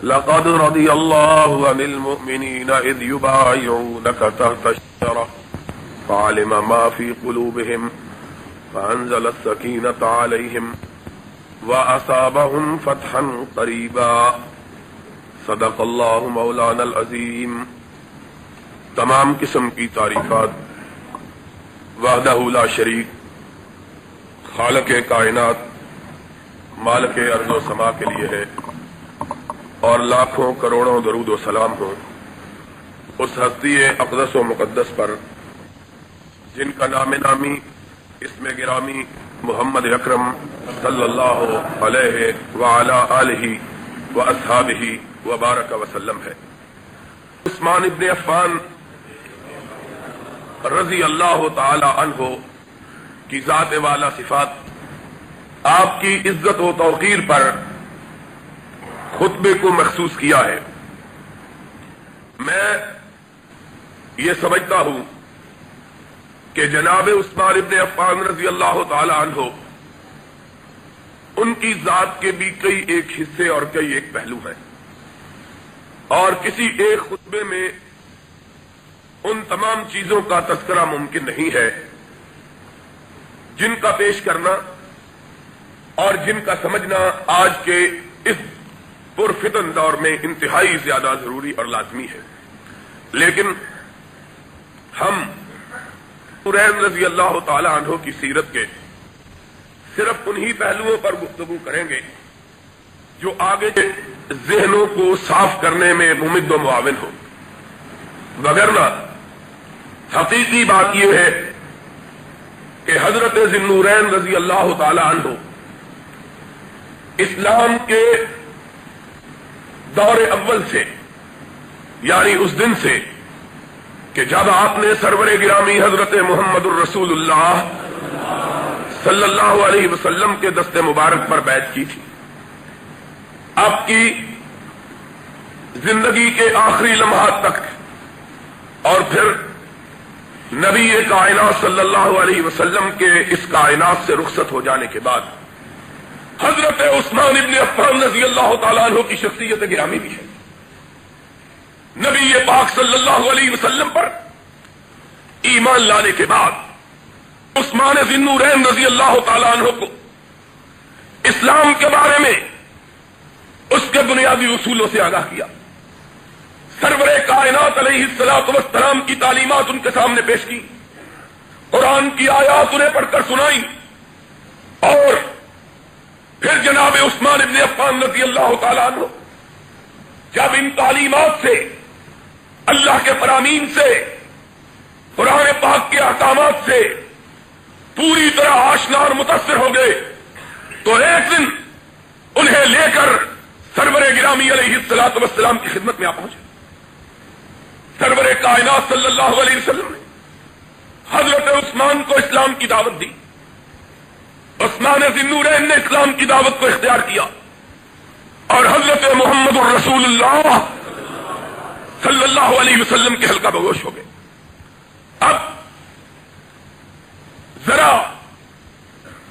لقد رضي الله عن المؤمنين إذ يبايعونك تحت الشجرة فعلم ما في قلوبهم فأنزل السكينة عليهم وأصابهم فتحا قريبا صدق الله مولانا العظیم۔ تمام قسم کی تعریفات وحدہ لا شریک خالق کائنات مالک ارض و سما کے لیے ہے، اور لاکھوں کروڑوں درود و سلام ہوں اس ہستی اقدس و مقدس پر جن کا نام نامی اسم گرامی محمد اکرم صلی اللہ علیہ وعلی آلہ واصحابہ وبارک وسلم ہے۔ عثمان ابن عفان رضی اللہ تعالی عنہ کی ذات والا صفات، آپ کی عزت و توقیر پر خطبے کو مخصوص کیا ہے۔ میں یہ سمجھتا ہوں کہ جناب عثمان ابن عفان رضی اللہ تعالی عنہ ان کی ذات کے بھی کئی ایک حصے اور کئی ایک پہلو ہیں، اور کسی ایک خطبے میں ان تمام چیزوں کا تذکرہ ممکن نہیں ہے جن کا پیش کرنا اور جن کا سمجھنا آج کے اس پرفتن دور میں انتہائی زیادہ ضروری اور لازمی ہے۔ لیکن ہم نورین رضی اللہ تعالی عنہ کی سیرت کے صرف انہی پہلوؤں پر گفتگو کریں گے جو آگے کے ذہنوں کو صاف کرنے میں ممد و معاون ہو، وگرنہ حقیقی بات یہ ہے کہ حضرت ذی النورین رضی اللہ تعالی عنہ اسلام کے دور اول سے، یعنی اس دن سے کہ جب آپ نے سرور گرامی حضرت محمد الرسول اللہ صلی اللہ علیہ وسلم کے دست مبارک پر بیعت کی تھی، آپ کی زندگی کے آخری لمحات تک، اور پھر نبی کائنات صلی اللہ علیہ وسلم کے اس کائنات سے رخصت ہو جانے کے بعد حضرت عثمان ابن عفان رضی اللہ تعالیٰ عنہ کی شخصیت گرامی بھی ہے۔ نبی پاک صلی اللہ علیہ وسلم پر ایمان لانے کے بعد عثمان ذی النورین رضی اللہ تعالیٰ عنہ کو اسلام کے بارے میں اس کے بنیادی اصولوں سے آگاہ کیا، سرور کائنات علیہ الصلوۃ والسلام کی تعلیمات ان کے سامنے پیش کی، قرآن کی آیات انہیں پڑھ کر سنائی، اور پھر جناب عثمان ابن عفان رضی اللہ تعالیٰ عنہ جب ان تعلیمات سے، اللہ کے فرامین سے، قرآن پاک کے احکامات سے پوری طرح آشنا اور متاثر ہو گئے، تو ایک دن انہیں لے کر سرور گرامی علیہ الصلوۃ والسلام کی خدمت میں آ پہنچے۔ سرور کائنات صلی اللہ علیہ وسلم نے حضرت عثمان کو اسلام کی دعوت دی، عثمان ذی النورین نے اسلام کی دعوت کو اختیار کیا، اور حضرت محمد الرسول اللہ صلی اللہ علیہ وسلم کے حلقہ بگوش ہو گئے۔ اب ذرا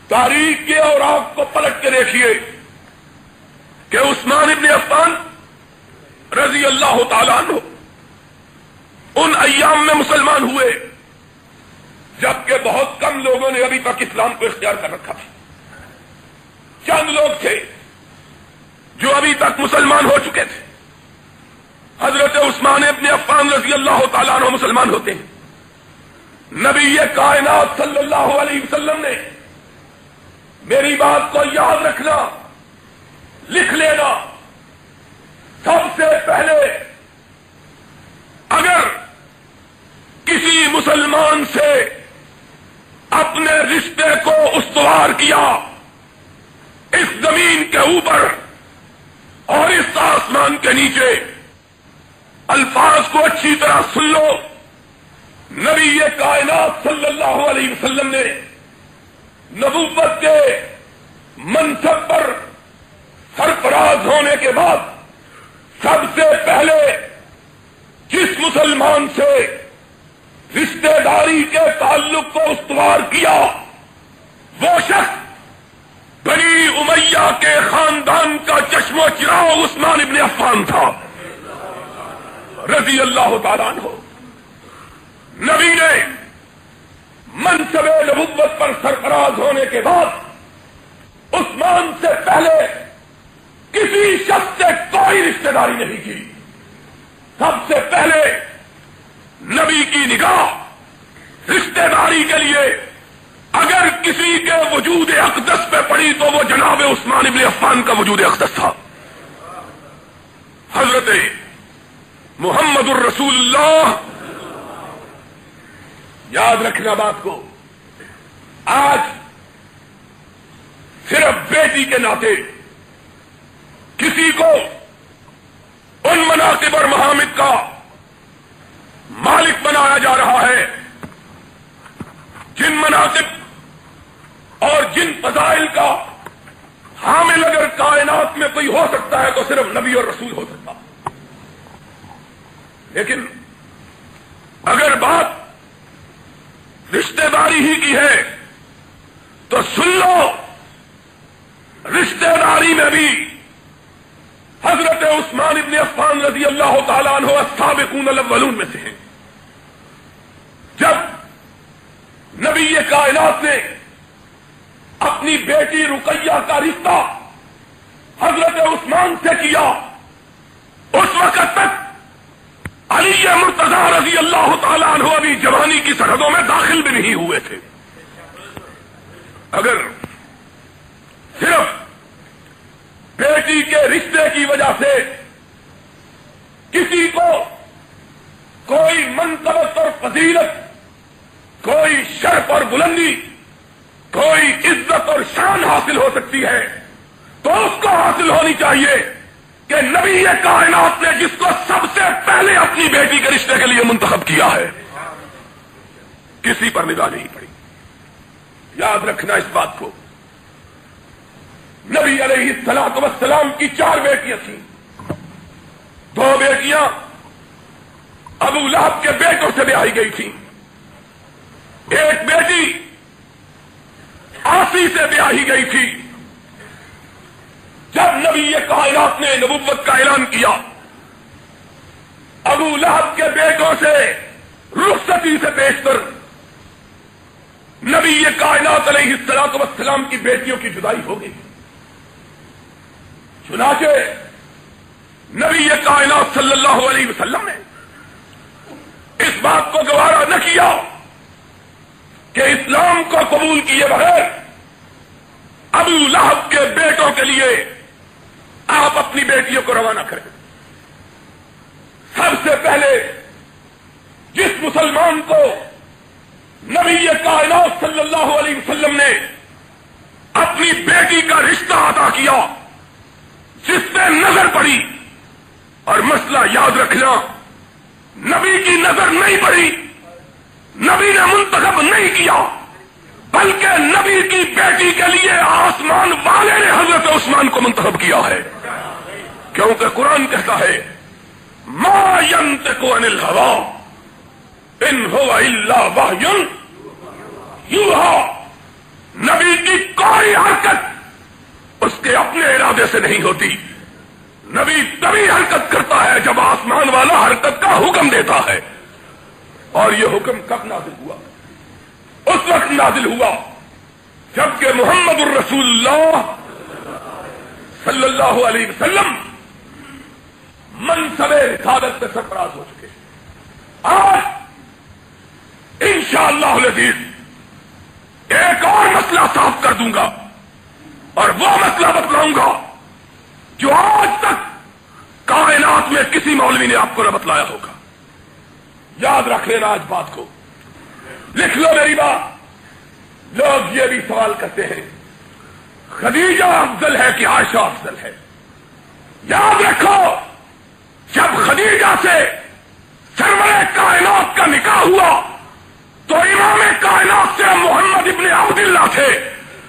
تاریخ کے اوراق کو پلٹ کے دیکھیے کہ عثمان ابن عفان رضی اللہ تعالیٰ عنہ ان ایام میں مسلمان ہوئے جبکہ بہت کم لوگوں نے ابھی تک اسلام کو اختیار کر رکھا تھا۔ چند لوگ تھے جو ابھی تک مسلمان ہو چکے تھے۔ حضرت عثمان ابن عفان رضی اللہ تعالیٰ عنہ مسلمان ہوتے ہیں۔ نبی کائنات صلی اللہ علیہ وسلم نے، میری بات کو یاد رکھنا، لکھ لینا، سب سے پہلے اگر کسی مسلمان سے اپنے رشتے کو استوار کیا اس زمین کے اوپر اور اس آسمان کے نیچے، الفاظ کو اچھی طرح سن لو، نبی کائنات صلی اللہ علیہ وسلم نے نبوت کے منصب پر سرفراز ہونے کے بعد سب سے پہلے جس مسلمان سے رشتہ داری کے تعلق کو استوار کیا وہ شخص بنی امیہ کے خاندان کا چشم و چراغ عثمان ابن عفان تھا رضی اللہ تعالیٰ عنہ. نبی نے منصب نبوت پر سرفراز ہونے کے بعد عثمان سے پہلے کسی شخص سے کوئی رشتہ داری نہیں کی. سب سے پہلے نبی کی نگاہ رشتہ داری کے لیے اگر کسی کے وجود اقدس پہ پڑی تو وہ جناب عثمان ابن عفان کا وجود اقدس تھا. حضرت محمد الرسول اللہ. یاد رکھنا بات کو. آج صرف بیٹی کے ناطے کسی کو ان مناقب اور محامد کا مالک بنایا جا رہا ہے جن مناقب اور جن فضائل کا حامل اگر کائنات میں کوئی ہو سکتا ہے تو صرف نبی اور رسول ہو سکتا. لیکن اگر بات رشتہ داری ہی کی ہے تو سن لو، رشتہ داری میں بھی حضرت عثمان ابن عفان رضی اللہ تعالیٰ عنہ السابقون الاولون میں سے ہیں. جب نبی کائنات نے اپنی بیٹی رقیہ کا رشتہ حضرت عثمان سے کیا، اس وقت تک علی مرتضی رضی اللہ تعالیٰ عنہ ابھی جوانی کی سرحدوں میں داخل بھی نہیں ہوئے تھے. اگر صرف بیٹی کے رشتے کی وجہ سے کسی کو کوئی منقبت اور فضیلت، کوئی شرف اور بلندی، کوئی عزت اور شان حاصل ہو سکتی ہے تو اس کو حاصل ہونی چاہیے کہ نبی کائنات نے جس کو سب سے پہلے اپنی بیٹی کے رشتے کے لیے منتخب کیا ہے، کسی پر نگاہ نہیں پڑی. یاد رکھنا اس بات کو. نبی علیہ الصلوۃ والسلام کی 4 بیٹیاں تھیں. 2 بیٹیاں ابو لہب کے بیٹوں سے بیاہی گئی تھیں. ایک بیٹی آسی سے بیاہی گئی تھی. جب نبی کائنات نے نبوت کا اعلان کیا، ابو لہب کے بیٹوں سے رخصتی سے بیشتر نبی کائنات علیہ الصلوۃ والسلام کی بیٹیوں کی جدائی ہو گئی. چنانچہ نبی کائنات صلی اللہ علیہ وسلم نے اس بات کو گوارا نہ کیا کہ اسلام کو قبول کیے بغیر ابو لہب کے بیٹوں کے لیے آپ اپنی بیٹیوں کو روانہ کریں. سب سے پہلے جس مسلمان کو نبی کائنات صلی اللہ علیہ وسلم نے اپنی بیٹی کا رشتہ عطا کیا، جس پہ نظر پڑی، اور مسئلہ یاد رکھنا، نبی کی نظر نہیں پڑی، نبی نے منتخب نہیں کیا، بلکہ نبی کی بیٹی کے لیے آسمان والے نے حضرت عثمان کو منتخب کیا ہے. کیونکہ قرآن کہتا ہے ما ينطق عن الهوى ان هو الا وحی یوحی. نبی کی کوئی حرکت اس کے اپنے ارادے سے نہیں ہوتی. نبی تبھی حرکت کرتا ہے جب آسمان والا حرکت کا حکم دیتا ہے. اور یہ حکم کب نازل ہوا؟ اس وقت نازل ہوا جبکہ محمد الرسول اللہ صلی اللہ علیہ وسلم منصب رسالت سے سرفراز ہو چکے. آج انشاءاللہ العزیز ایک اور مسئلہ صاف کر دوں گا، اور وہ مسئلہ بتلاؤں گا جو آج تک کائنات میں کسی مولوی نے آپ کو نہ بتلایا ہوگا. یاد رکھ لینا آج بات کو، لکھ لو میری بات. لوگ یہ بھی سوال کرتے ہیں خدیجہ افضل ہے کہ عائشہ افضل ہے. یاد رکھو، جب خدیجہ سے سرور کائنات کا نکاح ہوا تو امام کائنات سے محمد ابن عبداللہ تھے،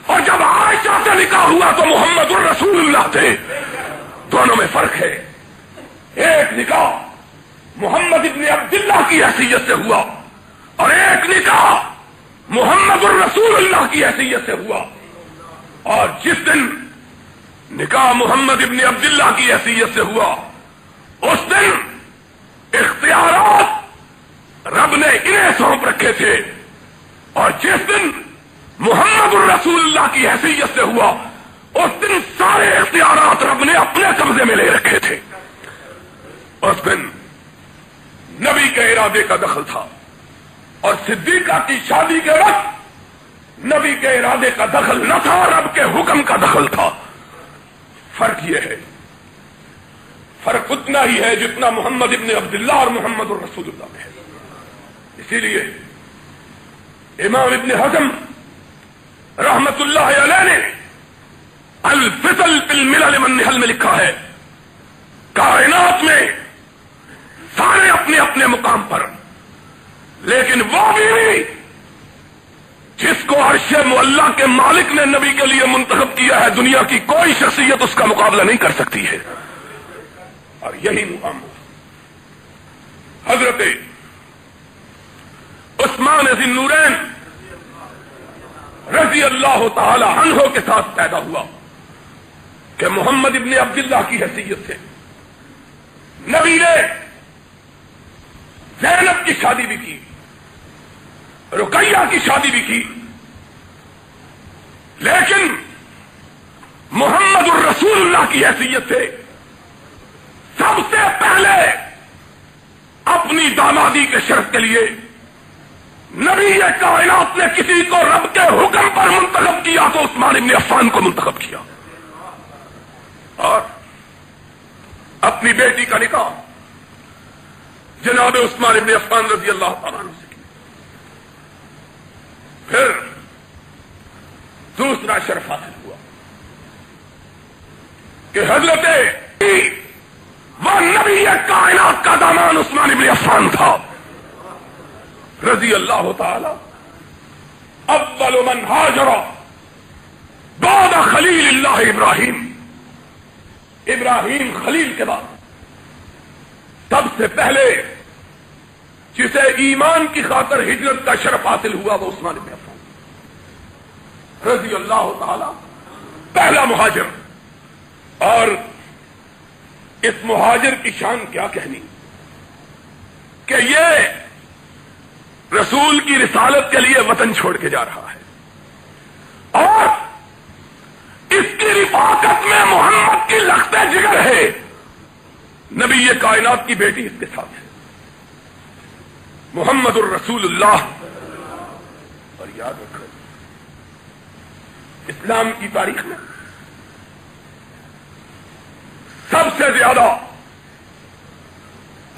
اور جب عائشہ سے نکاح ہوا تو محمد الرسول اللہ تھے. دونوں میں فرق ہے. ایک نکاح محمد ابن عبداللہ کی حیثیت سے ہوا، اور ایک نکاح محمد الرسول اللہ کی حیثیت سے ہوا. اور جس دن نکاح محمد ابن عبداللہ کی حیثیت سے ہوا اس دن اختیارات رب نے انہیں سونپ رکھے تھے، اور جس دن محمد الرسول اللہ کی حیثیت سے ہوا اس دن سارے اختیارات رب نے اپنے قبضے میں لے رکھے تھے۔ اس دن نبی کے ارادے کا دخل تھا، اور صدیقہ کی شادی کے وقت نبی کے ارادے کا دخل نہ تھا، رب کے حکم کا دخل تھا۔ فرق یہ ہے، فرق اتنا ہی ہے جتنا محمد ابن عبداللہ اور محمد الرسول اللہ میں ہے۔ اسی لیے امام ابن حزم رحمت اللہ علیہ نے الفصل فی الملل والنحل میں لکھا ہے، کائنات میں سارے اپنے اپنے مقام پر، لیکن وہ بھی جس کو عرش معلیٰ کے مالک نے نبی کے لیے منتخب کیا ہے، دنیا کی کوئی شخصیت اس کا مقابلہ نہیں کر سکتی ہے۔ اور یہی مقام حضرت عثمان ذی النورین رضی اللہ تعالی عنہ کے ساتھ پیدا ہوا کہ محمد ابن عبداللہ کی حیثیت سے نبی نے زینب کی شادی بھی کی، رقیہ کی شادی بھی کی، لیکن محمد الرسول اللہ کی حیثیت سے سب سے پہلے اپنی دامادی کے شرف کے لیے نبی کائنات نے کسی کو رب کے حکم پر منتخب کیا تو عثمان ابن عفان کو منتخب کیا، اور اپنی بیٹی کا نکاح جناب عثمان ابن عفان رضی اللہ تعالیٰ عنہ سے کیا۔ پھر دوسرا شرف حاصل ہوا کہ حضرت وہ نبی کائنات کا دامان عثمان ابن عفان تھا رضی اللہ تعالی، اول من ہاجر بعد خلیل اللہ ابراہیم، ابراہیم خلیل کے بعد سب سے پہلے جسے ایمان کی خاطر ہجرت کا شرف حاصل ہوا وہ عثمان بن عفان رضی اللہ تعالی، پہلا مہاجر۔ اور اس مہاجر کی شان کیا کہنی کہ یہ رسول کی رسالت کے لیے وطن چھوڑ کے جا رہا ہے، اور اس کی رفاقت میں محمد کی لخت جگر ہے، نبی کائنات کی بیٹی اس کے ساتھ ہے، محمد الرسول اللہ۔ اور یاد رکھو اسلام کی تاریخ میں سب سے زیادہ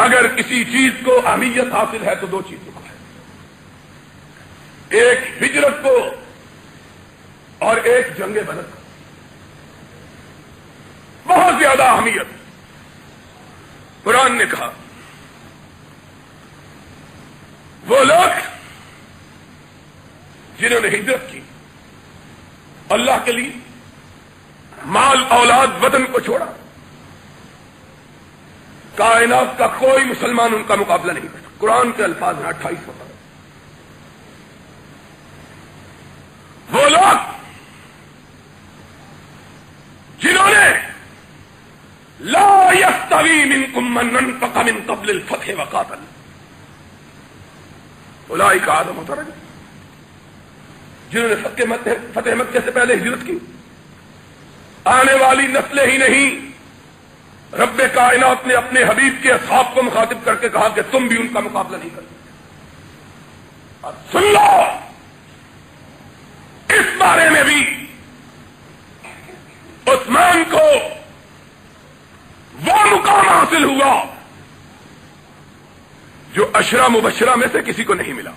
اگر کسی چیز کو اہمیت حاصل ہے تو دو چیزوں کو ہے، ایک ہجرت کو اور ایک جنگ بدر کو، بہت زیادہ اہمیت۔ قرآن نے کہا وہ لوگ جنہوں نے ہجرت کی اللہ کے لیے، مال اولاد وطن کو چھوڑا، کائنات کا کوئی مسلمان ان کا مقابلہ نہیں کر سکتا۔ قرآن کے الفاظ ہیں 28 ہوتا ہے۔ وہ لوگ جنہوں نے لا یستوی منکم من انفق من قبل الفتح وقاتل اولئک اعظم درجۃ، جنہوں نے فتح مکہ سے پہلے ہجرت کی، آنے والی نسلیں ہی نہیں، رب کائنات نے اپنے حبیب کے اصحاب کو مخاطب کر کے کہا کہ تم بھی ان کا مقابلہ نہیں کر سکتے۔ اور سن لو اس بارے میں بھی عثمان کو وہ مقام حاصل ہوا جو عشرہ مبشرہ میں سے کسی کو نہیں ملا۔